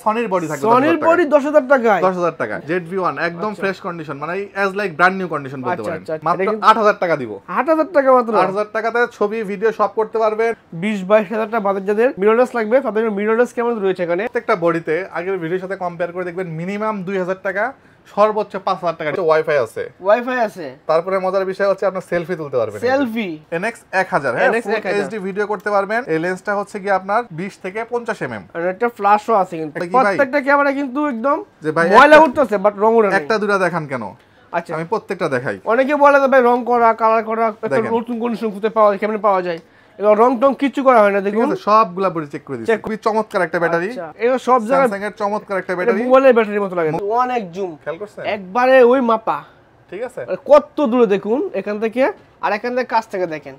সনির body থাকবে, সনির body 10000 টাকায়, 10000 টাকা ZV1 একদম ফ্রেশ কন্ডিশন, মানে as like brand new condition বলতে পারেন। মাত্র 8000 টাকা দিব। 8000 টাকা মাত্র। 8000 টাকাতে ছবি ভিডিও সব করতে পারবেন। 20-22 টাকা বাজেট যাদের মিররলেস লাগবে তাদের মিররলেস ক্যামেরা রয়েছে এখানে। প্রত্যেকটা বডিতে আগের ভিডিওর সাথে কম্পেয়ার করে দেখবেন মিনিমাম 2000 টাকা, সর্বোচ্চ 5000 টাকা ওয়াইফাই আছে। ওয়াইফাই আছে। তারপরে মজার বিষয় হচ্ছে আপনি সেলফি তুলতে পারবেন। সেলফি NX 1000 হ্যাঁ, ফুল এইচডি ভিডিও করতে পারবেন। এই লেন্সটা হচ্ছে কি আপনার 20 থেকে 50 mm। আর একটা ফ্ল্যাশও আছে কিন্তু। প্রত্যেকটা ক্যামেরা কিন্তু একদম যে ভাই ময়লা উঠতেছে বাট রং ওঠে না। একটা দুটো দেখান কেন? আচ্ছা আমি প্রত্যেকটা দেখাই। অনেকে বলে যে ভাই রং করা, কালার করা, একটা নতুন কন্ডিশন খুঁজে পাওয়া যায়, কেমনে পাওয়া যায়? এগুলো রং টং কিছু করা হয় না, দেখুন সবগুলা বডি চেক করে দিচ্ছি। খুবই চমৎকার একটা ব্যাটারি। এগুলো সব জায়গায় স্যামসাং এর চমৎকার একটা ব্যাটারি, মোবাইলের ব্যাটারির মতো লাগে। অনেক জুম, খেয়াল করছেন? একবারে ওই মাপা, ঠিক আছে? কত দূরে দেখুন এখান থেকে, আর এখান থেকে কাছ থেকে দেখেন।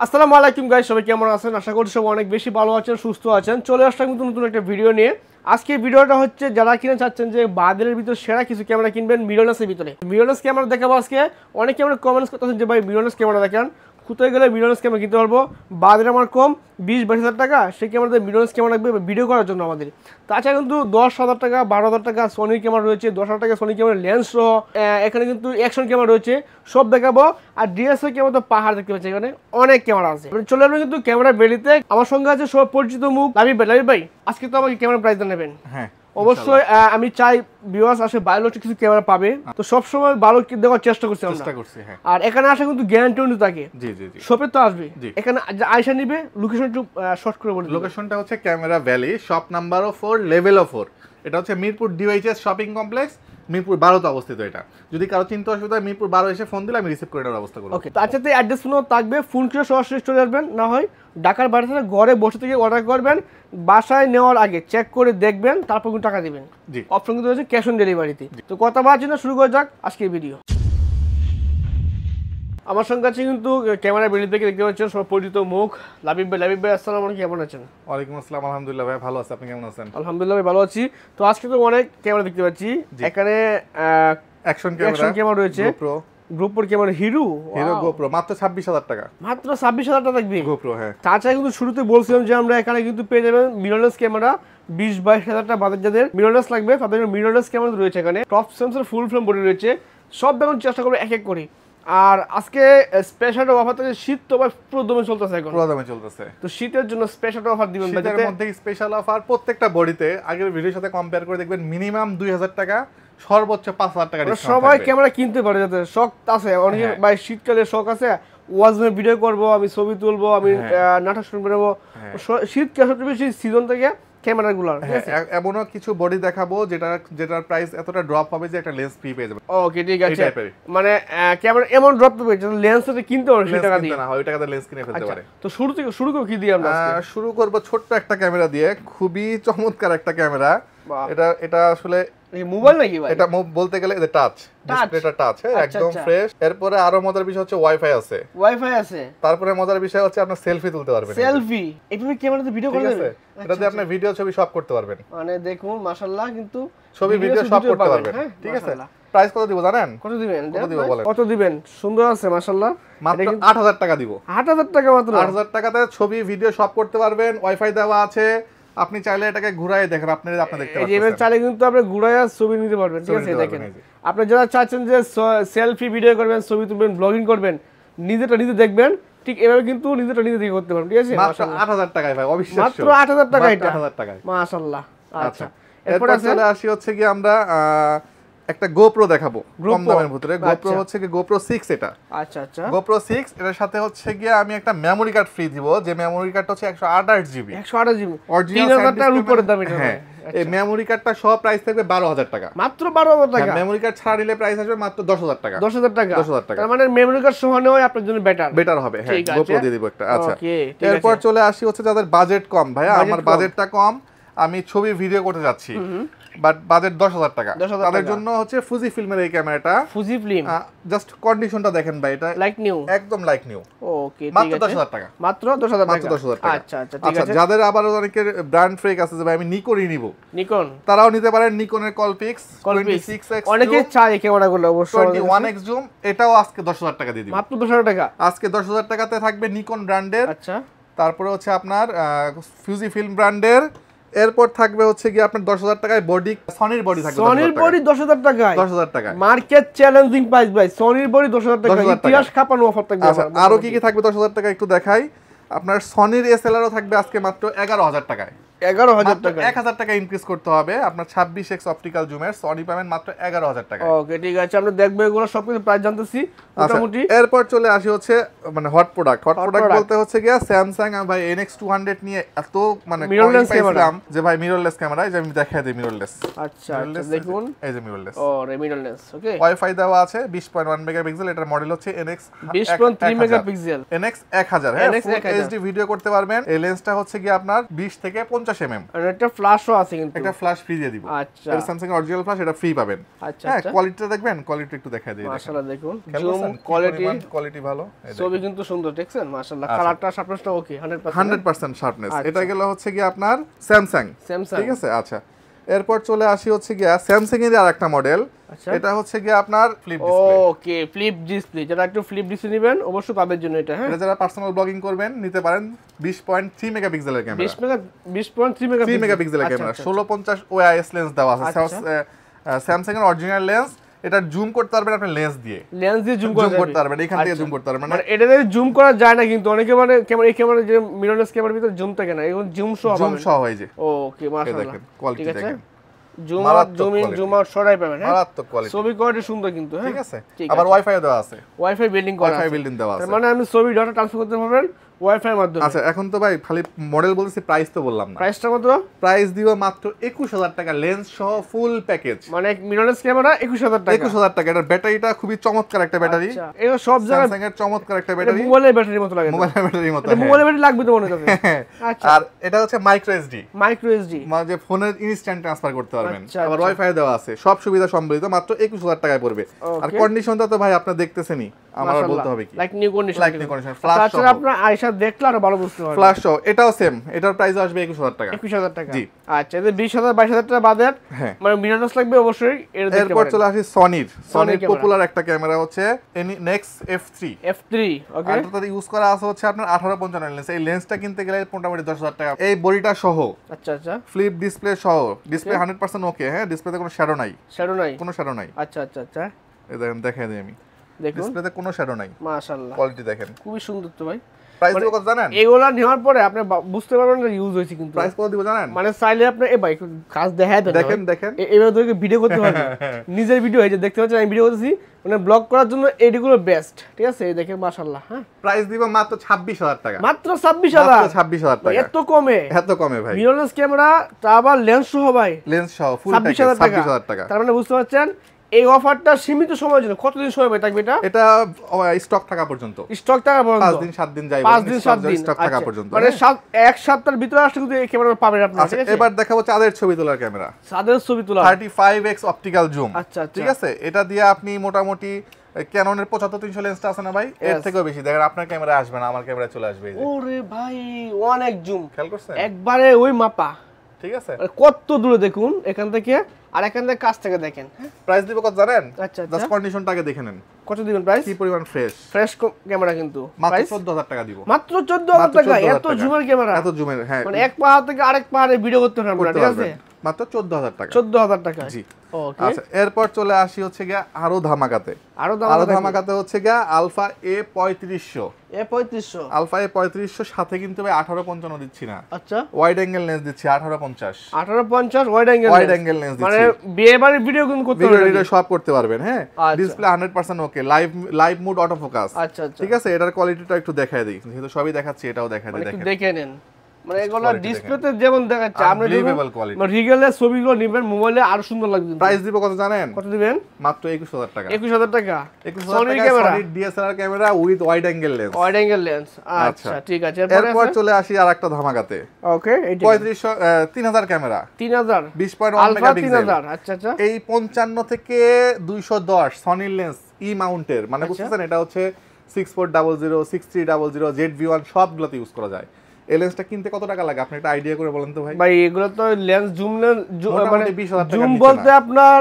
আসসালামু আলাইকুম গাইস, সবাই কেমন আছেন? আশা করি সবাই অনেক বেশি ভালো আছেন, সুস্থ আছেন। চলে আসলাম কিন্তু নতুন একটা ভিডিও নিয়ে। আজকে ভিডিওটা হচ্ছে যারা কিনে চাচ্ছেন যে বাজারের ভিতর সেরা কিছু ক্যামেরা কিনবেন মিররলেসের ভিতরে। মিররলেস ক্যামেরা দেখাবো আজকে। অনেকে আমরা কমেন্টস করতেছেন যে ভাই মিররলেস ক্যামেরা দেখান, কোথায় গেলে মিররলেস ক্যামেরা কিনতে পারবো? বাজারে আমার কম 20-22 হাজার টাকা, সেই ক্যামেরাতে মিররলেস ক্যামেরা লাগবে ভিডিও করার জন্য আমাদের। তাছাড়া কিন্তু 10,000 টাকা 12,000 টাকা সনির ক্যামেরা রয়েছে, 10,000 টাকা সনি ক্যামেরা লেন্স সহ। এখানে কিন্তু অ্যাকশন ক্যামেরা রয়েছে, সব দেখাবো। আর ডিএসএল ক্যামেরা তো পাহাড় দেখতে পাচ্ছি, এখানে অনেক ক্যামেরা আছে। চলে আসবেন কিন্তু ক্যামেরা বেরিতে। আমার সঙ্গে আছে সব পরিচিত মুখ লাবিব ভাই। আজকে তো আমাকে ক্যামেরা প্রাইস নেবেন। হ্যাঁ অবশ্যই আমি চাই ভিউয়ার্স আসে ভালো কিছু ক্যামেরা পাবে, তো সব সময় ভালো দেওয়ার চেষ্টা করছি আমরা। হ্যাঁ। আর এখানে আসা কিন্তু গ্যারান্টি অনুযায়ী থাকে। জি জি জি, শপে তো আসবে। এখানে আয়শা নিবে। লোকেশন একটু শর্ট করে বলি। লোকেশনটা হচ্ছে ক্যামেরা ভ্যালি, শপ নাম্বারও 4, লেভেলও 4। এটা হচ্ছে Mirpur DOHS shopping complex, Mirpur 12তে অবস্থিত। এটা যদি কারো চিন্তা অসুবিধা হয় মিরপুর 12 এসে ফোন দিলে আমি রিসিভ করে দেওয়ার ব্যবস্থা করব। ওকে, তার সাথে অ্যাড্রেস ফোনও থাকবে, ফোন করে সরাসরি চলে আসবেন। না হয় ঢাকার বাইরে থেকে ঘরে বসে থেকে অর্ডার করবেন, বাসায় নেওয়ার আগে চেক করে দেখবেন, তারপর কিন্তু টাকা দিবেন। জি, অপশন কিন্তু রয়েছে ক্যাশ অন ডেলিভারিতে। তো কথা বাড়ছি না, শুরু করা যাক আজকের ভিডিও। আমার সঙ্গে আছে কিন্তু ক্যামেরা বেরিয়ে থেকে দেখতে পাচ্ছেন সব পরিচিত মুখ লাবিব ভাই। লাবিব ভাই আসসালামু আলাইকুম, কেমন আছেন? ওয়ালাইকুম আসসালাম, আলহামদুলিল্লাহ ভাই ভালো আছি, আপনি কেমন আছেন? আলহামদুলিল্লাহ ভাই ভালো আছি। তো আজকে তো অনেক ক্যামেরা দেখতে পাচ্ছি এখানে। অ্যাকশন ক্যামেরা রয়েছে, GoPro ক্যামেরা, হিরো GoPro মাত্র 26,000 টাকা। মাত্র 26,000 টাকা থাকবে GoPro। হ্যাঁ, তাছাড়া কিন্তু শুরুতে বলছিলাম যে আমরা এখানে কিন্তু পেয়ে যাবেন মিররলেস ক্যামেরা। 20-22 হাজার টাকা বাজেট যাদের মিররলেস লাগবে তাদের মিররলেস ক্যামেরা রয়েছে এখানে। টপ সেন্সর ফুল ফ্রেম বডি রয়েছে, সব দেখুন চেষ্টা করবো এক এক করে। আর আজকে স্পেশাল অফার থেকে শীত তো ভাই পুরো দমে চলতেছে, এখন পুরো দমে চলতেছে। তো শীতের জন্য স্পেশাল অফার দিবেন, শীতের মধ্যে স্পেশাল অফার। প্রত্যেকটা বডিতে আগের ভিডিওর সাথে কম্পেয়ার করে দেখবেন মিনিমাম 2000 টাকা, সর্বোচ্চ 5000 টাকা ডিসকাউন্ট। সবাই ক্যামেরা কিনতে পারে, যাতে শখ আছে অনেকে ভাই শীতকালে শখ আছে ওয়াজমে ভিডিও করব, আমি ছবি তুলবো, আমি নাটক শুরু করবো। শীতকাল সবচেয়ে বেশি সিজন থেকে ক্যামেরাগুলো। এমনও কিছু বডি দেখাবো যেটার প্রাইস এতটা ড্রপ হবে যে একটা লেন্স ফ্রি পেয়ে যাবে। ওকে ঠিক আছে, মানে ক্যামেরা এমন ড্রপ হবে যে লেন্সটা কিনতে পারবে সেই টাকা দিয়ে না, ওই টাকাতে লেন্স কিনে ফেলতে পারে। তো শুরু করব কি দিয়ে আমরা? শুরু করব ছোট্ট একটা ক্যামেরা দিয়ে, খুবই চমৎকার একটা ক্যামেরা। এটা আসলে মোবাইল নাকি ভাই? এটা বলতে গেলে এটা টাচ, ডিসপ্লেটা টাচ, হ্যাঁ একদম ফ্রেশ। এরপরে আরো মজার বিষয় হচ্ছে ওয়াইফাই আছে। তারপরে মজার বিষয় হচ্ছে আপনি সেলফি তুলতে পারবেন। সেলফি এইভাবে ক্যামেরাতে ভিডিও করে দেবে, এটা দিয়ে আপনি ভিডিও ছবি সব করতে পারবেন। মানে দেখুন মাশাআল্লাহ, কিন্তু ছবি ভিডিও সব করতে পারবেন। ঠিক আছে, প্রাইস কত দিব জানেন? কত দিবেন? কত দিবেন? সুন্দর আছে মাশাআল্লাহ। মাত্র 8000 টাকা দিব। 8000 টাকা মাত্র? 8000 টাকাতে ছবি ভিডিও সব করতে পারবেন। ওয়াইফাই দেওয়া আছে, আপনি চাইলে এটাকে ঘুরায় দেখেন, আপনি দেখতে পাচ্ছেন। এই চাইলে কিন্তু আপনি ঘুরায় ছবি নিতে পারবেন। ঠিক আছে, দেখেন আপনি যারা চাচ্ছেন যে সেলফি ভিডিও করবেন, ছবি তুলবেন, ব্লগিং করবেন, নিজেটা নিজে দেখবেন, ঠিক এভাবে কিন্তু নিজেটা নিজে দেখে করতে পারবেন। ঠিক আছে, মাত্র 8000 টাকায় ভাই, অবিশ্বাস্য। মাত্র 8000 টাকা, এটা 8000 টাকায় মাশাআল্লাহ। আচ্ছা, এরপর চলে আসি হচ্ছে কি আমরা একটা GoPro দেখাবো কম দামের ভিতরে। GoPro হচ্ছে কি GoPro 6 এটা। আচ্ছা আচ্ছা, GoPro 6 এর সাথে হচ্ছে কি আমি একটা মেমরি কার্ড ফ্রি দিব, যে মেমরি কার্ডটা হচ্ছে 128 জিবি। 128 জিবি 3000 টাকার উপরে দাম এটা। হ্যাঁ, এই মেমরি কার্ডটা সহ প্রাইস থাকবে 12000 টাকা। মাত্র 12000 টাকা? মেমরি কার্ড ছাড়া নিলে প্রাইস আসবে মাত্র 10000 টাকা। 10000 টাকা? 10000 টাকা, তার মানে মেমরি কার্ড সহ নেওয়া আপনার জন্য বেটার হবে। হ্যাঁ, GoPro দিয়ে দিব একটা। আচ্ছা, এরপর চলে আসি হচ্ছে যাদের বাজেট কম। ভাইয়া আমার বাজেটটা কম, আমি ছবি ভিডিও করতে যাচ্ছি, বাট বাজেট 10000 টাকা, তাদের জন্য হচ্ছে ফুজি ফিল্মের এই ক্যামেরাটা। ফুজি ফিল্ম, জাস্ট কন্ডিশনটা দেখেন ভাই, এটা লাইক নিউ, একদম লাইক নিউ। ওকে, মাত্র 10000 টাকা। মাত্র 10000 টাকা? আচ্ছা আচ্ছা, ঠিক আছে। যাদের আবার অনেকের ব্র্যান্ড ফ্রেক আছে যে ভাই আমি নিকনই নিব, নিকন, তারাও নিতে পারেন। নিকনের কলপিক্স 26x, অনেকে চায় এই ক্যামেরাগুলো অবশ্যই। 21x জুম, এটাও আজকে 10000 টাকা দিয়ে দিব। মাত্র 10000 টাকা? আজকে 10000 টাকাতে থাকবে নিকন ব্র্যান্ডের। আচ্ছা, তারপরে হচ্ছে আপনার ফুজি ফিল্ম ব্র্যান্ডের, এরপর থাকবে হচ্ছে কি আপনার 10,000 টাকায় বডি, সনির বডি থাকবে, সনির বডি 10,000 টাকায়, 10,000 টাকায় মার্কেট চ্যালেঞ্জিং প্রাইস ভাই, সনির বডি 10,000 টাকা, ইতিহাস কাঁপানো অফার থাকবে। আচ্ছা আরো কি কি থাকবে 10,000 টাকা একটু দেখাই। আপনার সনির এসএলআরও থাকবে আজকে মাত্র 11,000 টাকায়, 11,000 টাকা, 1,000 টাকা ইনক্রিজ করতে হবে। আপনার 26x অপটিক্যাল জুমের সনি পাবেন মাত্র 11,000 টাকা। ওকে ঠিক আছে, আমরা দেখবো এগুলো সব কিছু প্রাইস জানতেছি মোটামুটি। এরপর চলে আসি হচ্ছে মানে হট প্রোডাক্ট বলতে হচ্ছে গিয়া স্যামসাং আমি ভাই NX200 নিয়ে এত মানে পাইছিলাম যে ভাই মিররলেস ক্যামেরা, এই যে আমি দেখাই দিই মিররলেস। আচ্ছা দেখুন এই যে মিররলেস, ও মিররলেস। ওকে ওয়াইফাই দেওয়া আছে, 20.1 মেগাপিক্সেল, এটার মডেল হচ্ছে NX 20.3 মেগাপিক্সেল, NX 1000। হ্যাঁ এইচডি ভিডিও করতে পারবেন। এই লেন্সটা হচ্ছে কি আপনার 20 থেকে 50 mm, আর একটা ফ্ল্যাশও আছে কিন্তু, একটা ফ্ল্যাশ ফ্রি দিয়ে দিব। আচ্ছা এটা স্যামসাং এর অরিজিনাল ফ্ল্যাশ, এটা ফ্রি পাবেন। আচ্ছা হ্যাঁ কোয়ালিটিটা দেখবেন, কোয়ালিটি একটু দেখাই দিই। মাশাআল্লাহ দেখুন জুম কোয়ালিটি ভালো, ছবি কিন্তু সুন্দর দেখছেন মাশাআল্লাহ, কালারটা শার্পনেসটা ওকে 100% শার্পনেস। এটা গেল হচ্ছে কি আপনার স্যামসাং, ঠিক আছে। আচ্ছা এরপর চলে আসি হচ্ছে গিয়া স্যামসাং এর আরেকটা মডেল, এটা হচ্ছে গিয়া আপনার ফ্লিপ ডিসপ্লে। ওকে ফ্লিপ ডিসপ্লে, যারা একটু ফ্লিপ ডিসপ্লে নেবেন অবশ্যই তাদের জন্য এটা। হ্যাঁ এটা যারা পার্সোনাল ব্লগিং করবেন নিতে পারেন। 20.3 মেগাপিক্সেলের ক্যামেরা, 20.3 মেগাপিক্সেলের ক্যামেরা, 1650 ওআইএস লেন্স দেওয়া আছে, স্যামসাং এর অরিজিনাল লেন্স। এটা জুম করতে পারবেন আপনি লেন্স দিয়ে জুম করতে পারবেন, এখান থেকে জুম করতে পারবেন। মানে এটা দিয়ে জুম করা যায় না কিন্তু অনেকে মানে ক্যামেরা, এই ক্যামেরা যে মিররলেস ক্যামেরার ভিতর জুম থাকে না, এখন জুম সহ হয় যে। ওকে মাশাআল্লাহ দেখেন কোয়ালিটি দেখেন, zoom out zoom in zoom out সরাই পাবেন। হ্যাঁ মারাত্মক কোয়ালিটি, ছবি কোয়ালিটি সুন্দর কিন্তু। হ্যাঁ ঠিক আছে। আবার ওয়াইফাই দেওয়া আছে, ওয়াইফাই বিল্ডিং করা আছে, ওয়াইফাই বিল্ডিং দেওয়া আছে, মানে আমি ছবি ডাটা ট্রান্সফার করতে পারবেন ওয়াইফাই এর মাধ্যমে। আচ্ছা এখন তো ভাই খালি মডেল বলতেছি, প্রাইস তো বললাম না। প্রাইসটা কত? প্রাইস দিব মাত্র 21,000 টাকা, লেন্স সহ ফুল প্যাকেজ, মানে মিররলেস ক্যামেরা 21,000 টাকা। 21,000 টাকা। এটার ব্যাটারিটা খুবই চমৎকার একটা ব্যাটারি। আচ্ছা এটা সব জায়গায় স্যামসাং এর চমৎকার একটা ব্যাটারি, মোবাইলের ব্যাটারির মতো লাগে, মোবাইলের ব্যাটারির মতো। এটা মোবাইলের ব্যাটারি লাগবে তো মনে হবে। আচ্ছা আর এটা হচ্ছে মাইক্রো এসডি, মানে যে ফোনের ইনস্ট্যান্ট ট্রান্সফার করতে পারবেন। আবার ওয়াইফাই দেওয়া আছে, সব সুবিধা সম্বলিত, মাত্র 21,000 টাকায় পড়বে। আর কন্ডিশনটা তো ভাই আপনি দেখতেছেনই, আমার বলতে হবে কি, লাইক নিউ কন্ডিশন, ফ্ল্যাশ সহ। আপনারা আয়শা দেখলে আরো ভালো বুঝতে পারবেন। ফ্ল্যাশ সহ এটাও সেম, এটার প্রাইস আসবে 21,000 টাকা। 21,000 টাকা জি। আচ্ছা এই 20,000 22,000 টাকা বাজেট, মানে মিররলেস লাগবে অবশ্যই এটা দেখতে পারেন। এরপর চলে আসি সনির পপুলার একটা ক্যামেরা হচ্ছে নেক্স F3। ওকে আর এটা ইউজ করা আছে হচ্ছে আপনার 1855 লেন্স। এই লেন্সটা কিনতে গেলে মোটামুটি 10,000 টাকা, এই বডিটা সহ। আচ্ছা ফ্লিপ ডিসপ্লে সহ, ডিসপ্লে 100% ওকে। হ্যাঁ ডিসপ্লেতে কোনো শ্যাডো নাই, কোনো শ্যাডো নাই। আচ্ছা এই দেখেন, দেখাই দিই আমি, দেখুন ডিসপ্লেতে কোনো শ্যাডো নাই। মাশাআল্লাহ কোয়ালিটি দেখেন, খুবই সুন্দর তো ভাই। প্রাইস কত জানেন? এগুলা নেওয়ার পরে আপনি বুঝতে পারবেন না ইউজ হয়েছে কিন্তু। প্রাইস কত দিব জানেন? মানে চাইলে আপনি এই ভাই কাজ দেখায় দেন, দেখেন এইভাবে ধরে ভিডিও করতে পারবেন, নিজের ভিডিও হয়েছে দেখতে পাচ্ছেন, আমি ভিডিও করতেছি, মানে ব্লগ করার জন্য এইগুলো বেস্ট। ঠিক আছে এই দেখেন মাশাআল্লাহ। হ্যাঁ প্রাইস দিব মাত্র 26,000 টাকা, মাত্র 26,000 টাকা। এত কমে ভাই। মিররলেস ক্যামেরা, তা আবার লেন্স সহ ভাই, লেন্স সহ ফুল প্যাকেজ 26,000 টাকা। তার মানে বুঝতে পারছেন এই অফারটা সীমিত সময়ের জন্য। কতদিন সময় থাকবে এটা? এটা স্টক থাকা পর্যন্ত, 5 দিন 7 দিন যাই, 5 দিন 7 দিন স্টক থাকা পর্যন্ত, মানে এক সপ্তাহের ভিতরে আসলে কিন্তু এই ক্যামেরা পাবেন আপনি। ঠিক আছে এবার দেখাবো চাঁদের ছবি তোলার ক্যামেরা, 35x অপটিক্যাল জুম। আচ্ছা ঠিক আছে এটা দিয়ে আপনি মোটামুটি ক্যাননের 75-300 লেন্সটা আছে না ভাই, এর থেকেও বেশি দেখেন আপনার ক্যামেরা আসবে না, আমার ক্যামেরা চলে আসবে। ওরে ভাই অনেক জুম, খেয়াল করছেন একবারে ওই মাপা। ঠিক আছে কত দূরে দেখুন এখান থেকে, আর এখান থেকে কাছ থেকে দেখেন। প্রাইস দিব কত জানেন? আচ্ছা জাস্ট কন্ডিশনটা আগে দেখে নেন, কত দিবেন প্রাইস? কি পরিমাণ ফ্রেশ ক্যামেরা কিন্তু মাত্র 14,000 টাকা দিব, মাত্র 14,000 টাকা। এত জুমের ক্যামেরা, এত জুমের। হ্যাঁ মানে এক পাহাড় থেকে আরেক পাহাড়ে ভিডিও করতে পারবেন। ঠিক আছে মাত্র 14,000 টাকা, 14,000 টাকা। জি ওকে। আচ্ছা এরপর চলে আসি হচ্ছে গিয়া আরো ধামাকাতে হচ্ছে গিয়া আলফা A3500। আলফা A3500 সাথে কিন্তু ভাই 1855 দিচ্ছি না। আচ্ছা ওয়াইড অ্যাঙ্গেল লেন্স দিচ্ছি 1850 ওয়াইড অ্যাঙ্গেল লেন্স, মানে বিয়ে বাড়ির ভিডিও কিন্তু করতে পারবেন, ভিডিও সব করতে পারবেন। হ্যাঁ ডিসপ্লে 100% ওকে, লাইভ মোড অটো ফোকাস। আচ্ছা ঠিক আছে এটার কোয়ালিটিটা একটু দেখাই দিই, যেহেতু সবই দেখাচ্ছি এটাও দেখাই দিই, দেখে নেন। মানে এগুলো ডিসপ্লেতে যেমন দেখাচ্ছে, আমরা যখন রিয়েলের ছবিগুলো নেবেন মোবাইলে আরো সুন্দর লাগবে। প্রাইস দিব কত জানেন? কত দিবেন? মাত্র 21,000 টাকা। 21,000 টাকা Sony camera, DSLR camera with wide angle lens. আচ্ছা ঠিক আছে এরপর চলে আসি আরেকটা ধামাকাতে। ওকে 3000 ক্যামেরা, 3000 20.1 মেগাপিক্সেল। আচ্ছা এই 55 থেকে 210 সনির লেন্স ই মাউন্টের, মানে বুঝছেন এটা হচ্ছে 6400, 6300, ZV-1 সবগুলোতে ইউজ করা যায়। এই লেন্সটা কিনতে কত টাকা লাগে আপনি একটা আইডিয়া করে বলেন তো ভাই? ভাই এগুলো তো লেন্স জুম মানে জুম বলতে আপনার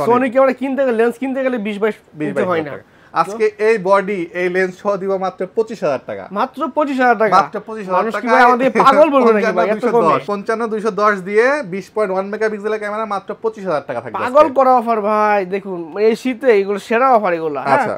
সনি ক্যামেরা কিনতে গেলে, লেন্স কিনতে গেলে 20-22 হয় না, আজকে এই বডি এই লেন্স সহ দিব মাত্র 25000 টাকা। মাত্র 25000 টাকা? মাত্র 25000 টাকা। ভাই আমাদের পাগল বলবে নাকি ভাই এত কমে? 55210 দিয়ে 20.1 মেগাপিক্সেলের ক্যামেরা মাত্র 25000 টাকা থাকবে। পাগল করা অফার ভাই, দেখুন এই শীতে এগুলো সেরা অফার এগুলো। আচ্ছা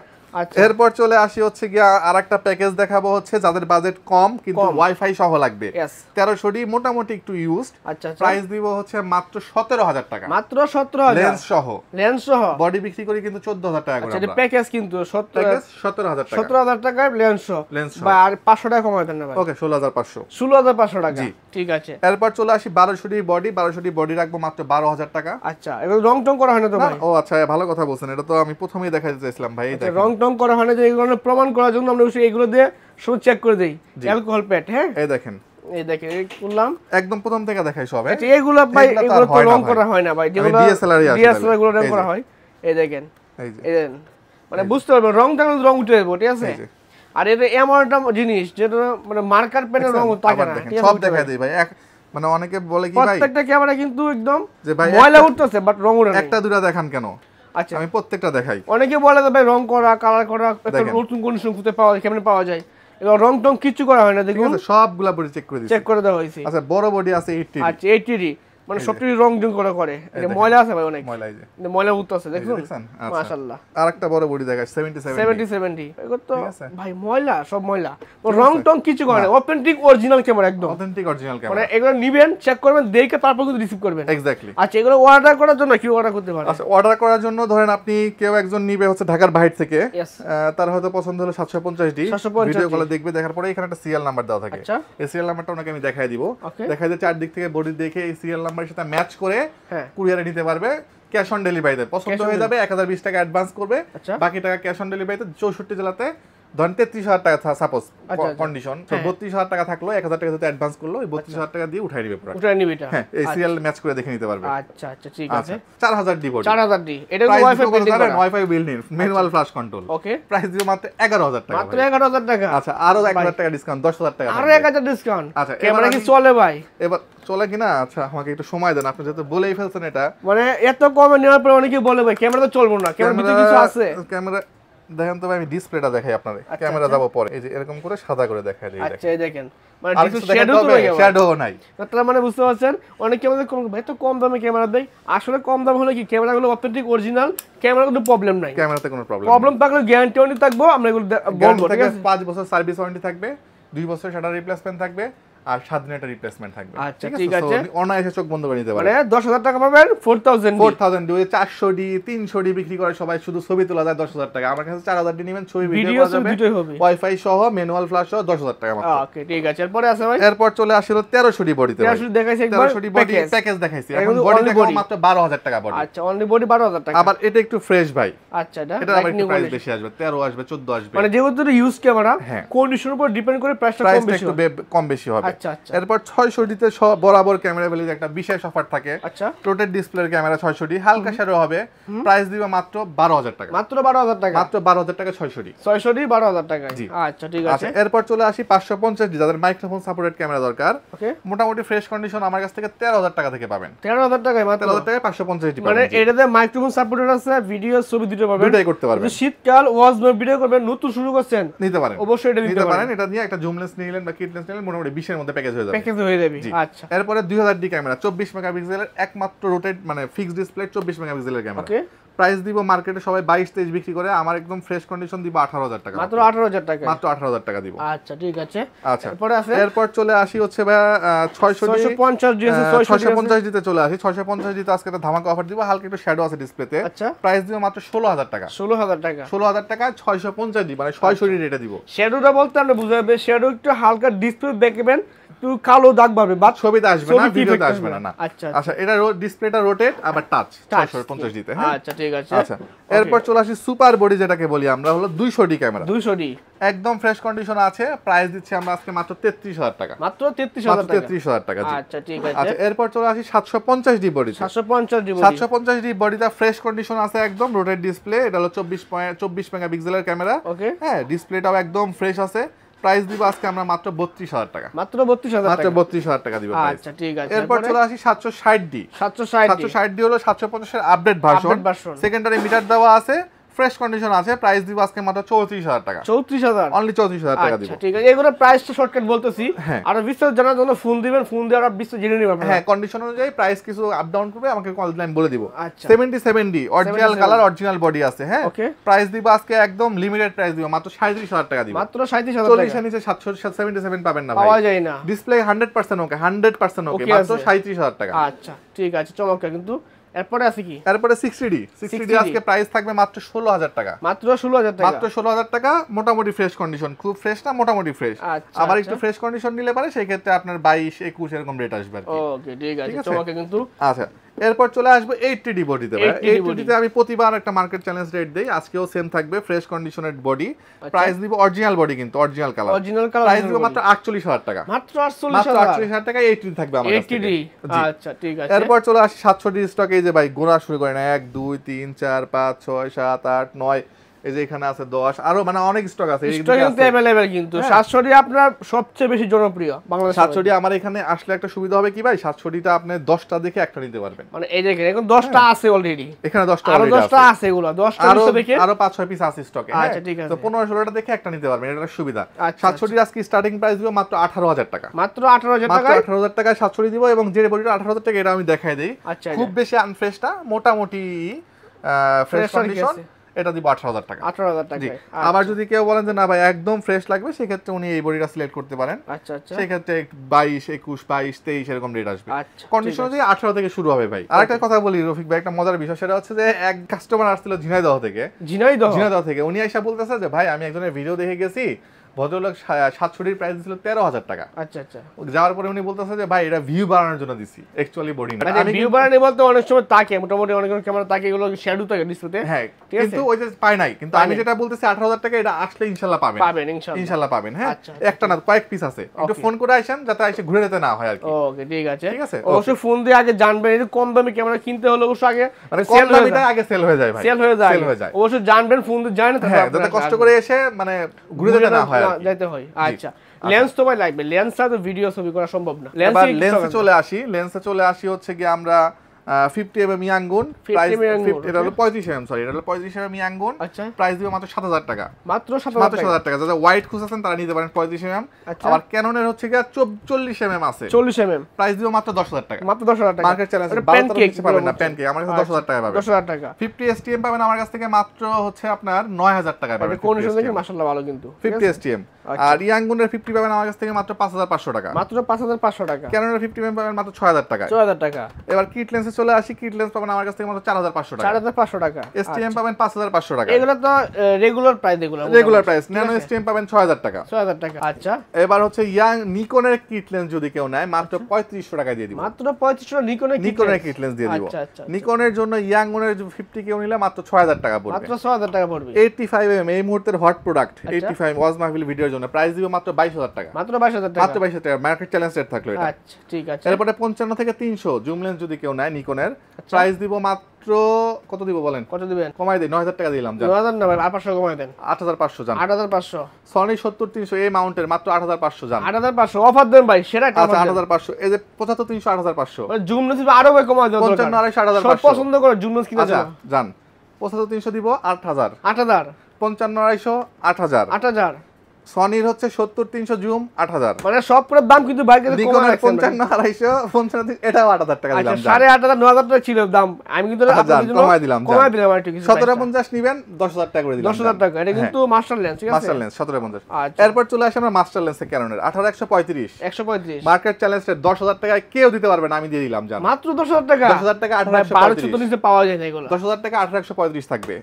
এরপর চলে আসি হচ্ছে গিয়া আরেকটা প্যাকেজ দেখাবো, হচ্ছে যাদের বাজেট কম কিন্তু ওয়াইফাই সহ লাগবে। 1300 মোটামুটি একটু ইউজড। আচ্ছা প্রাইস দিব হচ্ছে মাত্র 17000 টাকা। মাত্র 17000 লেন্স সহ। লেন্স সহ বডি বিক্রি করি কিন্তু 14000 টাকা করে। আচ্ছা এটা প্যাকেজ কিন্তু 17000 টাকা। 17000 টাকায় লেন্স সহ বা আর 500 টাকা কমায় দেন না ভাই। ওকে 16500। 16500 টাকা ঠিক আছে। এরপর চলে আসি 1200 বডি। 1200 বডি রাখবো মাত্র 12000 টাকা। আচ্ছা এগুলো রং টং করা হয় না তো ভাই? ও আচ্ছা ভালো কথা বলছেন, এটা তো আমি প্রথমেই দেখাতে চাইছিলাম ভাই। দেখেন রং টং করা হয় না, যে এগুলো প্রমাণ করার জন্য আমরা এগুলো দিয়ে সব চেক করে দেই। অ্যালকোহল প্যাড, হ্যাঁ এই দেখেন এই করলাম একদম প্রথম থেকে দেখাই সব। আচ্ছা এগুলো ভাই এগুলো তো রং করা হয় না ভাই, যেগুলো ডিএসএলআর গুলো রং করা হয়। এই দেখেন এই দেন মানে বুঝতে পারবেন রংটা কিন্তু রং উঠে যাবে, ঠিক আছে? আর এটা এমন একটা জিনিস যেটা মানে মার্কার পেনের রং থাকে না, সব দেখাই দেই ভাই। মানে অনেকে বলে কি ভাই প্রত্যেকটা ক্যামেরা কিন্তু একদম যে ভাই ময়লা উঠতেছে বাট রং উঠে না। একটা দুটো দেখান কেন? আচ্ছা আমি প্রত্যেকটা দেখাই। অনেকে বলে যে ভাই রং করা কালার করা একটা নতুন কন্ডিশন খুঁজে পাওয়া যায়, কেমনে পাওয়া যায়? এগুলো রং টং কিছু করা হয় না, দেখুন সবগুলা বডি চেক করে দিয়েছি, চেক করে দেওয়া হয়েছে। আচ্ছা বড় বডি আছে 80। আচ্ছা 80 মানে সবটি রং জং করে এটা ময়লা আছে ভাই, অনেক ময়লা। এই যে ময়লা উঠতেছে দেখুন মাশাআল্লাহ। আরেকটা বড় বডি দেখাই 70 এগুলো তো ভাই ময়লা, সব ময়লা। রং টং কিছু করে না, অথেন্টিক অরিজিনাল ক্যামেরা, একদম অথেন্টিক অরিজিনাল ক্যামেরা। মানে এগুলো নিবেন, চেক করবেন, দেখে তারপর কিন্তু রিসিভ করবেন। এক্স্যাক্টলি। আচ্ছা এগুলো অর্ডার করার জন্য কি অর্ডার করতে পারে? আচ্ছা অর্ডার করার জন্য ধরেন আপনি কেউ একজন নিবে হচ্ছে ঢাকার বাইরে থেকে, তার হয়তো পছন্দ হলো 750 ডি, ভিডিও কলে দেখবে, দেখার পরে এখানে একটা সিরিয়াল নাম্বার দেওয়া থাকে। এই সিরিয়াল নাম্বারটা ওনাকে আমি দেখাই দিব, দেখাই দিয়ে চারদিক থেকে বডি দেখে এই সিরিয়াল নাম্বারের সাথে ম্যাচ করে কুরিয়ারে নিতে পারবে। ক্যাশ অন ডেলিভারিতে পছন্দ হয়ে যাবে, 1020 টাকা অ্যাডভান্স করবে, বাকি টাকা ক্যাশ অন ডেলিভারিতে। 64 জেলাতে ধরেন 33000 টাকা সাপোজ কন্ডিশন, তো 32000 টাকা থাকলো, 1000 টাকা যদি অ্যাডভান্স করলো, ওই 32000 টাকা দিয়ে উঠাই নিবে পুরো। উঠাই নিবে এটা, হ্যাঁ এই সিরিয়াল ম্যাচ করে দেখে নিতে পারবে। আচ্ছা আচ্ছা ঠিক আছে। 4000 ডি বডি, 4000 ডি। এটা ওয়াইফাই বিল্ডিং করা, wifi building manual flash control. Okay price দিও মাত্র 11000 টাকা। মাত্র 11000 টাকা। আচ্ছা আরো 1000 টাকা ডিসকাউন্ট, 10000 টাকা আরো 1000 ডিসকাউন্ট। আচ্ছা ক্যামেরা কি চলে ভাই? এবার চলে কিনা? আচ্ছা আমাকে একটু সময় দেন, আপনি যেহেতু বলেই ফেলছেন এটা। মানে এত কমে নেওয়ার পর অনেকে বলে ভাই ক্যামেরা তো চলবে না, ক্যামেরা ভিতরে কিছু আছে। ক্যামেরা দেখেন তো ভাই, আমি ডিসপ্লেটা দেখাই আপনারে, ক্যামেরা যাব পরে। এই যে এরকম করে সাদা করে দেখাই দেই। আচ্ছা এই দেখেন মানে কিছু শ্যাডো নাই, তার মানে বুঝতে পারছেন। অনেকে আমাদের কোন ভাই তো কম দামে ক্যামেরা দেয়, আসলে কম দাম হলে কি ক্যামেরাগুলো অথেন্টিক অরিজিনাল ক্যামেরা, কোনো প্রবলেম নাই, ক্যামেরাতে কোনো প্রবলেম থাকলে গ্যারান্টি ওয়ারেন্টি থাকবো, আমরা এগুলো বলবো, ঠিক আছে? 5 বছর সার্ভিস ওয়ারেন্টি থাকবে, 2 বছর শাটার রিপ্লেসমেন্ট থাকবে, আর 7 দিনের একটা রিপ্লেসমেন্ট থাকবে। আচ্ছা ঠিক আছে, অনায়াসে চোখ বন্ধ করে নিতে পারবেন। মানে 10000 টাকা পাবেন, 4000 ডি, 400 ডি 300 ডি বিক্রি করে সবাই, শুধু ছবি তোলা যায় 10000 টাকা। আমার কাছে 4000 ডি নেবেন, ছবি ভিডিও করা যাবে, ওয়াইফাই সহ ম্যানুয়াল ফ্ল্যাশ সহ 10000 টাকা মাত্র। ওকে ঠিক আছে। এরপর আছে ভাই, এরপর চলে আসলো 1300 ডি বডিতে। 1300 দেখাইছি একবার, 1300 ডি বডি প্যাকেজ দেখাইছি, এখন বডি দেখাবো মাত্র 12000 টাকা বডি। আচ্ছা অনলি বডি 12000 টাকা। আবার এটা একটু ফ্রেশ ভাই। আচ্ছা এটা আবার একটু প্রাইস বেশি আসবে, 13 আসবে, 14 আসবে, মানে যেহেতু ইউজ ক্যামেরা কন্ডিশনের উপর ডিপেন্ড করে প্রাইসটা একটু কম বেশি হবে। আচ্ছা আচ্ছা। এরপর 600 ডিতে বরাবর ক্যামেরা ভ্যালির একটা বিশেষ অফার থাকে। আচ্ছা রোটেট ডিসপ্লের ক্যামেরা 600 ডি, হালকা শ্যাডো হবে, প্রাইস দিব মাত্র 12000 টাকা। মাত্র 12000 টাকা, মাত্র 12000 টাকা 600 ডি। 600 ডি 12000 টাকা। আচ্ছা ঠিক আছে। এরপর চলে আসি 550 ডি, যাদের মাইক্রোফোন সাপোর্টেড ক্যামেরা দরকার। ওকে মোটামুটি ফ্রেশ কন্ডিশন আমার কাছ থেকে 13000 টাকা থেকে পাবেন। 13000 টাকায় মাত্র 13000 টাকায় 550 ডি পাবেন। মানে এটাতে মাইক্রোফোন সাপোর্টেড আছে, ভিডিও ছবি দুটো পাবেন, দুটোই করতে পারবেন। শীতকাল ওয়াজ ভিডিও করবেন, নতুন শুরু করছেন, নিতে পারেন, অবশ্যই এটা নিতে পারেন। এটা দিয়ে একটা জুম লেন্স নিলেন বা কিট লেন্স নিলেন, মোটামুটি 20 এর মধ্যে প্যাকেজ হয়ে যাবে। আচ্ছা এরপরে 2000 ডি ক্যামেরা 24 মেগাপিক্সেলের একমাত্র রোটেট মানে ফিক্সড ডিসপ্লে 24 মেগাপিক্সেলের ক্যামেরা। ওকে প্রাইস দিব মার্কেটে সবাই 22-23 বিক্রি করে, আমার একদম ফ্রেশ কন্ডিশন দিব 18000 টাকা। মাত্র 18000 টাকা, মাত্র 18000 টাকা দিব। আচ্ছা ঠিক আছে। আচ্ছা এরপর চলে আসি হচ্ছে ভাই 650 ডি, 650 ডিতে চলে আসি। 650 ডিতে আজকে একটা ধামাকা অফার দিব, হালকা একটু শ্যাডো আছে ডিসপ্লেতে। আচ্ছা প্রাইস দিব মাত্র 16000 টাকা। 16000 টাকা, 16000 টাকা 650 ডি, মানে 600 ডি রেটে দিব। শ্যাডোটা বলতে আমরা বুঝাবে, শ্যাডো একটু হালকা ডিসপ্লে দেখবেন, একটু কালো দাগ পাবে, বাট ছবিতে আসবে না, ভিডিওতে আসবে না। আচ্ছা আচ্ছা এটা ডিসপ্লেটা রোটেট আবার টাচ 650 ডিতে। হ্যাঁ আচ্ছা ঠিক আছে। আচ্ছা এরপর চলে আসি সুপার বডি, যেটাকে বলি আমরা, হলো 200 ডি ক্যামেরা। 200 ডি একদম ফ্রেশ কন্ডিশন আছে, প্রাইস দিচ্ছি আমরা আজকে মাত্র 33000 টাকা। মাত্র 33000 টাকা, 33000 টাকা। আচ্ছা ঠিক আছে। আচ্ছা এরপর চলে আসি 750 D body. 750 D body, 750 D বডিটা ফ্রেশ কন্ডিশন আছে, একদম রোটেট ডিসপ্লে। এটা হলো 24 মেগাপিক্সেলের ক্যামেরা। ওকে হ্যাঁ ডিসপ্লেটাও একদম ফ্রেশ আছে, প্রাইস দিব আজকে আমরা মাত্র 32000 টাকা। মাত্র 32000 টাকা, মাত্র 32000 টাকা দিব প্রাইস। আচ্ছা ঠিক আছে। এরপর চলে আসি 760 ডি। 760 ডি হলো 750 এর আপডেট ভার্সন, সেকেন্ডারি মিটার দেওয়া আছে, ফ্রেশ কন্ডিশন আছে, প্রাইস দিব আজকে মাত্র 34000 টাকা। 34000 অনলি 34000 টাকা দিব। আচ্ছা ঠিক আছে, এগুলো প্রাইসটা শর্টকাট বলতেছি, আর বিস্তারিত জানার জন্য ফোন দিবেন, ফোন দিয়ে আর বিস্তারিত জেনে নেবেন। হ্যাঁ, কন্ডিশন অনুযায়ী প্রাইস কিছু আপ ডাউন করবে, আমাকে কল দিলে আমি বলে দিব। 7070 অরিজিনাল কালার, অরিজিনাল বডি আছে। হ্যাঁ, প্রাইস দিব আজকে একদম লিমিটেড প্রাইস দিব, মাত্র 37000 টাকা দিব। মাত্র 37000 টাকা। 40 এর নিচে 777 পাবেন না ভাই, পাওয়া যায় না। ডিসপ্লে 100% ওকে, 100% ওকে, মাত্র 37000 টাকা। আচ্ছা ঠিক আছে, চমৎকার। কিন্তু এরপরে আছে কি? এরপরে 60D আজকে প্রাইস থাকবে মাত্র 16000 টাকা। মাত্র 16000 টাকা। মাত্র 16000 টাকা, মোটামুটি ফ্রেশ কন্ডিশন, খুব ফ্রেশ না, মোটামুটি ফ্রেশ। আবার একটু ফ্রেশ কন্ডিশন নিলে পারে সেই ক্ষেত্রে আপনার 22 21 এরকম রেট আসবে আর কি। ওকে ঠিক আছে, চমৎকার। কিন্তু আচ্ছা, এরপর চলে আসবে 80D বডিতে। 80D তে আমি প্রতিবার একটা মার্কেট চ্যালেঞ্জ রেট দেই, আজকেও সেম থাকবে, ফ্রেশ কন্ডিশনের বডি। প্রাইস দিব অরিজিনাল বডি, কিন্তু অরিজিনাল কালার, প্রাইস দিব মাত্র 48000 টাকা। মাত্র 48000 টাকা 80D থাকবে আমার কাছে। 80D, আচ্ছা ঠিক আছে। এরপর চলে আসি 700D স্টক। এই যে ভাই গোনা শুরু করেন, 1 2 3 4 5 6 7 8 9, এই যে এখানে আছে 10, আরো মানে অনেক স্টক আছে, স্টক কিন্তু अवेलेबल। কিন্তু 700D আপনার সবচেয়ে বেশি জনপ্রিয় বাংলাদেশে। 700D আমার এখানে আসলে একটা সুবিধা হবে কি ভাই, 700Dটা আপনি 10টা দেখে একটা নিতে পারবেন। মানে এই দেখেন এখন 10টা আছে অলরেডি, এখানে 10টা আরো 10টা আছে, এগুলো 10টা নিচে দেখে আরো 5-6 পিস আছে স্টকে। আচ্ছা ঠিক আছে, তো 15-16টা দেখে একটা নিতে পারবেন, এটা একটা সুবিধা। 700D আজকে স্টার্টিং প্রাইস দিব মাত্র 18000 টাকা। মাত্র 18000 টাকা, 18000 টাকায় 700D দিব। এবং যে বডিটা 18000 টাকা, এটা আমি দেখাই দেই। খুব বেশি আনফ্রেশ না, মোটামুটি ফ্রেশ কন্ডিশন, এটা দিব 18000 টাকা। 18000 টাকা। আবার যদি কেউ বলেন যে না ভাই একদম ফ্রেশ লাগবে, সেই ক্ষেত্রে উনি এই বডিটা সিলেক্ট করতে পারেন। আচ্ছা আচ্ছা, সেই ক্ষেত্রে 22 21 22 23 এরকম রেট আসবে। কন্ডিশন দিয়ে 18 থেকে শুরু হবে ভাই। আরেকটা কথা বলি রফিক ভাই, একটা মজার বিষয়, সেটা হচ্ছে যে এক কাস্টমার আসছিল ঝিনাইদহ থেকে। উনি আইসা বলতেছে যে ভাই আমি একজনের ভিডিও দেখে গেছি, ভদ্রলোক 700D প্রাইস ছিল 13000 টাকা। আচ্ছা আচ্ছা, যাওয়ার পরে উনি বলতেছে যে ভাই এটা ভিউ বাড়ানোর জন্য দিছি, অ্যাকচুয়ালি বডি না। আমি ভিউ বাড়ানো বলতে অনেক সময় তাকে মোটামুটি অনেক ক্যামেরা তাকে এগুলো শ্যাডো থাকে ডিসপ্লেতে। হ্যাঁ, কিন্তু ওই যে পাই নাই। কিন্তু আমি যেটা বলতেছি 18000 টাকা, এটা আসলে ইনশাআল্লাহ পাবেন ইনশাআল্লাহ পাবেন। হ্যাঁ, একটা না কয়েক পিস আছে, একটু ফোন করে আসেন যাতে এসে ঘুরে যেতে না হয় আর কি। ওকে ঠিক আছে। অবশ্যই ফোন দিয়ে আগে জানবেন, এই কম দামে ক্যামেরা কিনতে হলে অবশ্যই আগে মানে কম দামিটা আগে সেল হয়ে যায় ভাই, সেল হয়ে যায়। অবশ্যই জানবেন, ফোন দিয়ে জানেন তাহলে যাতে কষ্ট করে এসে মানে ঘুরে যেতে না হয় আর যাইতে হয়। আচ্ছা, লেন্স তো ভাই লাগবে, লেন্স ছাড়া তো ভিডিও ছবি করা সম্ভব না। লেন্সে চলে আসি হচ্ছে কি আমরা 50mm ইয়াঙ্গুন, প্রাইস এটা হলো 35mm, সরি এটা হলো 35mm ইয়াঙ্গুন। প্রাইস দিব মাত্র 7000 টাকা। মাত্র 7000 টাকা। যারা হোয়াইট খুঁজছেন তারা নিতে পারেন 35mm। আবার ক্যাননের হচ্ছে কি 40mm আছে, 40mm, প্রাইস দিব মাত্র 10000 টাকা। মাত্র 10000 টাকা। মার্কেট চ্যালেঞ্জ 12 পাবেন না, প্যানকেক আমার কাছে 10000 টাকা পাবেন। 10000 টাকা। 50 STM পাবেন আমার কাছ থেকে মাত্র হচ্ছে আপনার 9000 টাকায় পাবেন। কোন শুনে দেখি মাশাআল্লাহ ভালো কিন্তু 50 STM। আর ইয়াঙ্গুনের 50 পাবেন আমার কাছ থেকে মাত্র 5500 টাকা। মাত্র 5500 টাকা। ক্যাননের 50mm পাবেন মাত্র 6000 টাকা। 6000 টাকা। এবার কিট লেন্সে চলে আসি, কিট লেন্স পাবেন আমার কাছ থেকে মাত্র 4500 টাকা। 4500 টাকা। STM পাবেন 5500 টাকা। এগুলো তো regular price, regular price. Nano STM পাবেন 6000 টাকা। 6000 টাকা। আচ্ছা, এবার হচ্ছে নিকনের কিট লেন্স যদি কেউ নেয় মাত্র 3500 টাকা দিয়ে দিব। মাত্র 3500 নিকনের কিট লেন্স দিয়ে দিব। নিকনের জন্য ইয়াঙ্গুনের 50 কেউ নিলে মাত্র 6000 টাকা পড়বে। মাত্র 6000 টাকা পড়বে। 85mm এই মুহূর্তের হট প্রোডাক্ট, 85 ওয়াজ মাহফিল ভিডিওর জন্য প্রাইস দিব মাত্র 22000 টাকা। মাত্র 22000 টাকা। মাত্র 22000 টাকা মার্কেট চ্যালেঞ্জ রেট থাকলো এটা। আচ্ছা ঠিক আছে। এরপরে 55 থেকে 300 জুম লেন্স যদি কেউ নেয় নিকনের, প্রাইস দিব মাত্র কত দিব বলেন? কত দিবেন? কমাই দেই, 9000 টাকা দিলাম। 9000 না ভাই, 500 কমাই দেন। 8500 জান। 8500। সনি 70300 এই মাউন্টের মাত্র 8500 জান। 8500 অফার দেন ভাই, সেটা একটা আচ্ছা 8500। এই যে 75300 8500। মানে জুম লেন্স আরো ভাই কমাই দেন। 55 8500 সব পছন্দ করে জুম লেন্স কিনা জান। 75300 দিব 8000। 8000। 55 8000। 8000। সনির হচ্ছে 70300 জুম 8000। মানে সব পুরো দাম কিন্তু ভাই কিন্তু কম আছে। 55 55 এটাও 8000 টাকা দিলাম। আচ্ছা 8500 9000 টাকা ছিল দাম, আমি কিন্তু আপনাদের জন্য কমাই দিলাম একটু কিছু। 1750 নেবেন 10000 টাকা করে দিলাম। 10000 টাকা। এটা কিন্তু মাস্টার লেন্স, ঠিক আছে? Master lens 1750। এরপর চলে আসি আমরা মাস্টার লেন্সে ক্যাননের 18135। 135 মার্কেট চ্যালেঞ্জে 10000 টাকায় কেউ দিতে পারবে না, আমি দিয়ে দিলাম জান। মাত্র 10000 টাকা। 10000 টাকা 18135 নিচে পাওয়া যায় না এগুলো। 10000 টাকা 18135 থাকবে।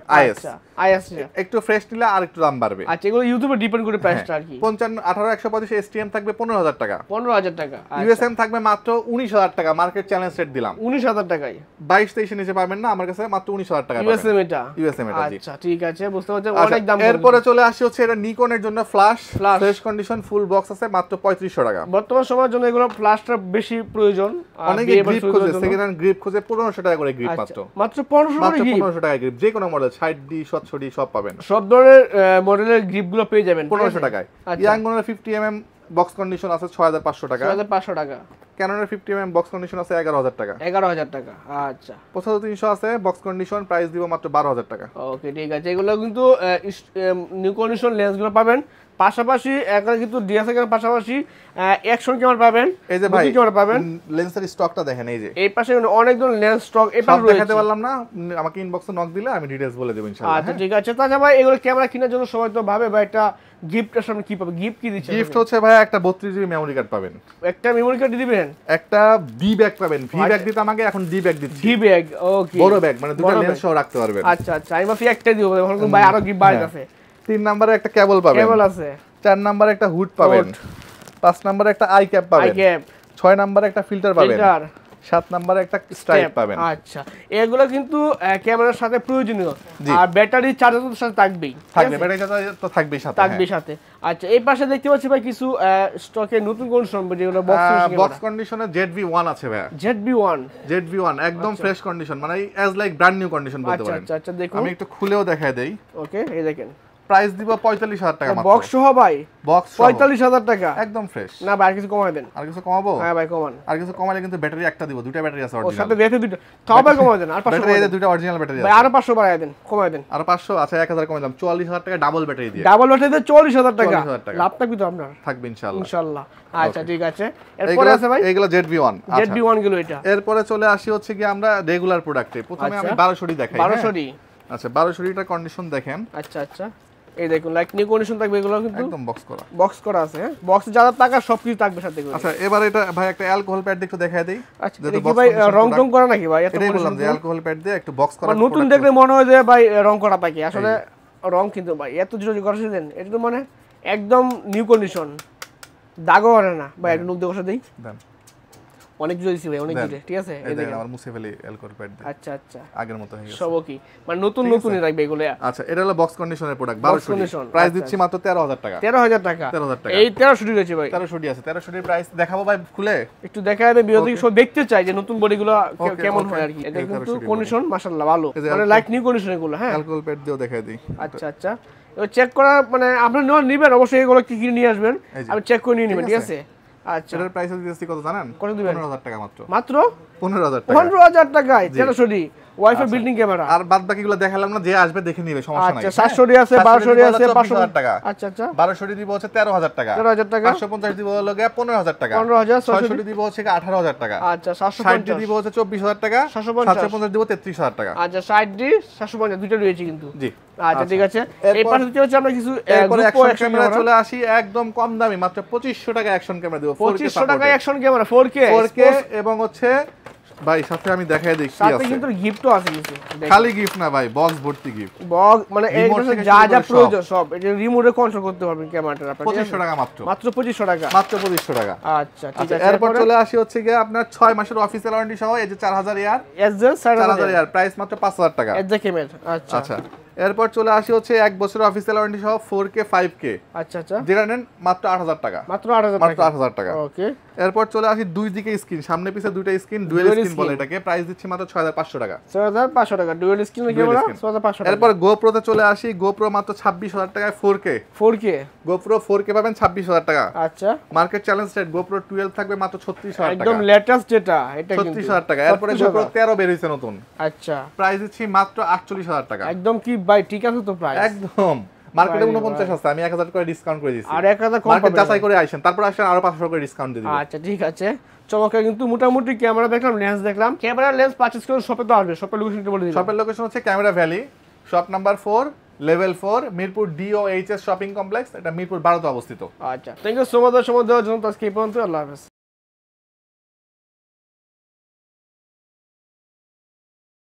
আইএস একটু ফ্রেশ নিলে আর একটু দাম বাড়বে। আচ্ছা, এগুলো ইউটিউবে ডিপেন্ড করে প্রাইসটা আর কি। 18125 STM থাকবে 15000 টাকা। 15000 টাকা। USM থাকবে মাত্র 19000 টাকা। মার্কেট চ্যালেঞ্জ রেট দিলাম 19000 টাকায়। 22 23 নিচে পাবেন না, আমার কাছে মাত্র 19000 টাকা পাবেন। USM এটা জি। আচ্ছা ঠিক আছে, বুঝতে পারছেন অনেক দাম। এরপরে চলে আসি হচ্ছে এটা নিকনের জন্য flash fresh condition full box আছে মাত্র 3500 টাকা। বর্তমান সময়ের জন্য এগুলো ফ্ল্যাশটা বেশি প্রয়োজন। অনেকে গ্রিপ খোঁজে, সেকেন্ড হ্যান্ড গ্রিপ খোঁজে 1500 টাকা করে গ্রিপ মাত্র 1500 টাকা গ্রিপ। যে কোনো মডেল 60D 700D সব পাবেন। সব ধরনের মডেলের গ্রিপগুলো পেয়ে যাবেন 1500 টাকায়। ইয়াংগুনের 50mm বক্স কন্ডিশন আছে 6500 টাকা। 6500 টাকা। ক্যাননের 50mm বক্স কন্ডিশন আছে 11000 টাকা। 11000 টাকা, আচ্ছা। 75300 আছে বক্স কন্ডিশন, প্রাইস দিব মাত্র 12000 টাকা। ওকে, ঠিক আছে। এগুলো কিন্তু নিউ কন্ডিশন লেন্সগুলো পাবেন, পাশাপাশি একটা কিন্তু ডিএসএলআর পাশাপাশি অ্যাকশন ক্যামেরা পাবেন। এই যে ভাই ক্যামেরা পাবেন, লেন্সের স্টকটা দেখেন, এই যে এই পাশে অনেক ধরনের লেন্স স্টক এই পাশে দেখাতে পারলাম না, আমাকে ইনবক্সে নক দিলে আমি ডিটেইলস বলে দেব ইনশাআল্লাহ। আচ্ছা, ঠিক আছে। তাছাড়া ভাই এগুলো ক্যামেরা কেনার জন্য সবাই তো ভাবে ভাই একটা গিফটের সামনে কি পাবে, গিফট কি দিচ্ছে? গিফট হচ্ছে ভাই একটা 32GB মেমরি কার্ড পাবেন। একটা মেমরি কার্ড দিবেন, একটা ভি ব্যাগ পাবেন। ভি ব্যাগ দিতে আমাকে এখন ডি ব্যাগ দিচ্ছি। ভি ব্যাগ, ওকে, বড় ব্যাগ, মানে দুটো লেন্স সহ রাখতে পারবেন। আচ্ছা আচ্ছা, আমি ভাবছি একটাই দিব, এখন ভাই আরো গিফট বাইরে আছে। 3 নম্বরে একটা কেবল পাবেন, কেবল আছে। 4 নম্বরে একটা হুড পাবেন, 5 নম্বরে একটা আই ক্যাপ পাবেন, 6 নম্বরে একটা ফিল্টার পাবেন, 7 নম্বরে একটা স্ট্রাইপ পাবেন। আচ্ছা, এগুলো কিন্তু ক্যামেরার সাথে প্রয়োজনীয়, আর ব্যাটারি চার্জার তো সাথে থাকবেই, ব্যাটারি চার্জার তো থাকবেই সাথে। আচ্ছা, এই পাশে দেখতে পাচ্ছি ভাই কিছু স্টকে নতুন কন্ডিশন, যেগুলো বক্স কন্ডিশনে ZV-1 আছে ভাই। ZV-1 একদম ফ্রেশ কন্ডিশন, মানে as like brand new condition বলতে পারেন। আচ্ছা আচ্ছা, দেখুন আমি একটু খুলেও দেখাই দেই। ওকে, এই দেখেন, প্রাইস দিব 45000 টাকা মাত্র। বক্স সহ ভাই, বক্স 45000 টাকা একদম ফ্রেশ। না ভাই, আর কিছু কমায় দেন। আর কিছু কমাবো? হ্যাঁ ভাই, কমান। আর কিছু কমালে কিন্তু ব্যাটারি একটা দিব, দুটো ব্যাটারি আছে ওর অরিজিনাল। সাথে দেখে দুটো তাও ভাই কমায় দেন, আর 500 ব্যাটারি এই দুটো অরিজিনাল ব্যাটারি আছে ভাই, আর 500 বাড়ায় দেন, কমায় দেন। আর 500 আচ্ছা 1000 কমাই দিলাম, 44000 টাকা ডাবল ব্যাটারি দিয়ে। ডাবল ব্যাটারিতে 40000 টাকা 40000 টাকা লাভ থাকবে তো আপনার? থাকবে ইনশাআল্লাহ। ইনশাআল্লাহ। আচ্ছা, ঠিক আছে। এরপর আছে ভাই এইগুলো ZV-1। ZV-1 গুলো এটা। এরপরে চলে আসি হচ্ছে কি আমরা রেগুলার প্রোডাক্টে। প্রথমে আমি 1200 ডি দেখাই। 1200 ডি, আচ্ছা 1200 ডিটার কন্ডিশন দেখেন। আচ্ছা আচ্ছা, এই দেখুন লাইক নিউ কন্ডিশন থাকবে, এগুলো কিন্তু একদম বক্স করা আছে। হ্যাঁ, বক্সে যা টাকা সবকিছু থাকবে সাথে। আচ্ছা, এবার এটা ভাই একটা অ্যালকোহল প্যাড দিয়ে একটু দেখায় দেই। আচ্ছা, এটা কি ভাই রং টং করা নাকি ভাই? এটাই বললাম যে অ্যালকোহল প্যাড দিয়ে একটু বক্স করা। নতুন দেখলে মনে হয় যে ভাই রং করা থাকে, আসলে রং কিন্তু ভাই এত জোরে করেছে দেন, এটা তো মানে একদম নিউ কন্ডিশন, দাগও করে না ভাই। একটু নুক দিয়ে বসে দেই, দেন অনেক জোরে দিছি ভাই, অনেক জোরে। ঠিক আছে, এই দেখেন আমার মুছে ফেলি অ্যালকোহল প্যাড দিয়ে। আচ্ছা আচ্ছা, আগের মতো হয়ে গেছে সব কি মানে নতুনই রাখবে এগুলো। আচ্ছা, এটা হলো বক্স কন্ডিশনের প্রোডাক্ট 1200 প্রাইস দিচ্ছি মাত্র 13000 টাকা। 13000 টাকা, 13000 টাকা। এই 1300 ডি রয়েছে ভাই, 1300 ডি আছে। 1300 ডির প্রাইস দেখাবো ভাই খুলে, একটু দেখায় দেবে বিরতি, সব দেখতে চাই যে নতুন বডিগুলো কেমন হয় আর কি। এটা কিন্তু কন্ডিশন মাশাআল্লাহ ভালো, মানে লাইক নিউ কন্ডিশন এগুলো। হ্যাঁ, অ্যালকোহল প্যাড দিয়েও দেখাই দিই। আচ্ছা আচ্ছা, চেক করা মানে আপনি নিবেন অবশ্যই, এগুলো কি কি নিয়ে আসবেন আমি চেক করে নিয়ে নেবেন। ঠিক আছে, আচ্ছা। এটার প্রাইস দিচ্ছি কত জানেন? কত দিবেন? 15000 টাকা মাত্র। মাত্র 15000 টাকা। 15000 টাকায় 1300 ডি ওয়াইফাই বিল্ডিং ক্যামেরা। আর বাদ বাকিগুলো দেখালাম না, যে আসবে দেখে নিবে, সমস্যা নাই। আচ্ছা, 700 ডি আছে, 1200 ডি আছে, 500 টাকা। আচ্ছা আচ্ছা, 1200 ডি দিব হচ্ছে 13000 টাকা, 13000 টাকা, 550 দিব হলো 15000 টাকা, 15000, 600 ডি দিব হচ্ছে 18000 টাকা, আচ্ছা 760 ডি দিব হচ্ছে 24000 টাকা, 750 750 দিব 33000 টাকা। আচ্ছা, 60 ডি 750 দুটো রয়েছে কিন্তু। জি, আচ্ছা, ঠিক আছে। এই পাশে দিতে হচ্ছে আমরা কিছু এরপর অ্যাকশন ক্যামেরা চলে আসি, একদম কম দামি মাত্র 2500 টাকা অ্যাকশন ক্যামেরা দিব। 2500 টাকায় অ্যাকশন ক্যামেরা 4K এবং হচ্ছে ভাই সাথে আমি দেখাই দিই কি সাথে আছে। কিন্তু গিফটও আছে কিছু, খালি গিফট না ভাই, বক্স ভর্তি গিফট। বক্স মানে এই যা যা প্রয়োজন সব, এটা রিমোটে কন্ট্রোল করতে পারবেন ক্যামেরাটা আপনারা। 2500 টাকা মাত্র, মাত্র 2500 টাকা, মাত্র 2500 টাকা। আচ্ছা, ঠিক আছে। এরপর চলে আসি হচ্ছে গিয়ে আপনার 6 মাসের অফিসিয়াল ওয়ারেন্টি সহ এই যে 4000 ইয়ার, এসজেন 4000 ইয়ার প্রাইস মাত্র 5000 টাকা। এসজে ক্যামেরা, আচ্ছা আচ্ছা। এরপর চলে আসি হচ্ছে 1 বছরের অফিসিয়াল ওয়ারেন্টি সহ 4K 5K, আচ্ছা আচ্ছা, যেটা নেন মাত্র 8000 টাকা, মাত্র 8000 মাত্র 8000 টাকা। ওকে। এরপর চলে আসি দুই দিকে স্ক্রিন, সামনে পিছে দুইটা স্ক্রিন, ডুয়াল স্ক্রিন বলে এটাকে, প্রাইস দিচ্ছি মাত্র 6500 টাকা। 6500 টাকা ডুয়াল স্ক্রিন ক্যামেরা, 6500 টাকা। এরপর গোপ্রোতে চলে আসি, গোপ্রো মাত্র 26000 টাকায় 4K, গোপ্রো 4K পাবেন 26000 টাকা। আচ্ছা, মার্কেট চ্যালেঞ্জ রেট গোপ্রো 12 থাকবে মাত্র 36000 টাকা, একদম লেটেস্ট যেটা, এটা কিন্তু 36000 টাকা। এরপরে গোপ্রো 13 বের হইছে নতুন, আচ্ছা, প্রাইস দিচ্ছি মাত্র 48000 টাকা। একদম কি ভাই, ঠিক আছে তো প্রাইস? একদম মার্কেটে 49 আছে, আমি 1000 করে ডিসকাউন্ট করে দিয়েছি, আর 1000 কম মার্কেট পাবেন। যাচাই করে আইছেন, তারপর আসেন আরো 500 করে ডিসকাউন্ট দিয়ে দিবেন। আচ্ছা, ঠিক আছে। চমৎকার, কিন্তু মোটামুটি ক্যামেরা দেখলাম, লেন্স দেখলাম। ক্যামেরা লেন্স পারচেজ করে শপে তো আসবে, শপের লোকেশনটা বলে দিবেন। শপের লোকেশন হচ্ছে camera valley, shop number 4, level 4, Mirpur DOHS shopping complex, এটা মিরপুর 12 তে অবস্থিত। আচ্ছা, থ্যাংক ইউ সো মাচ সময় দেওয়ার জন্য। আজকে এই পর্যন্ত, আল্লাহ হাফেজ।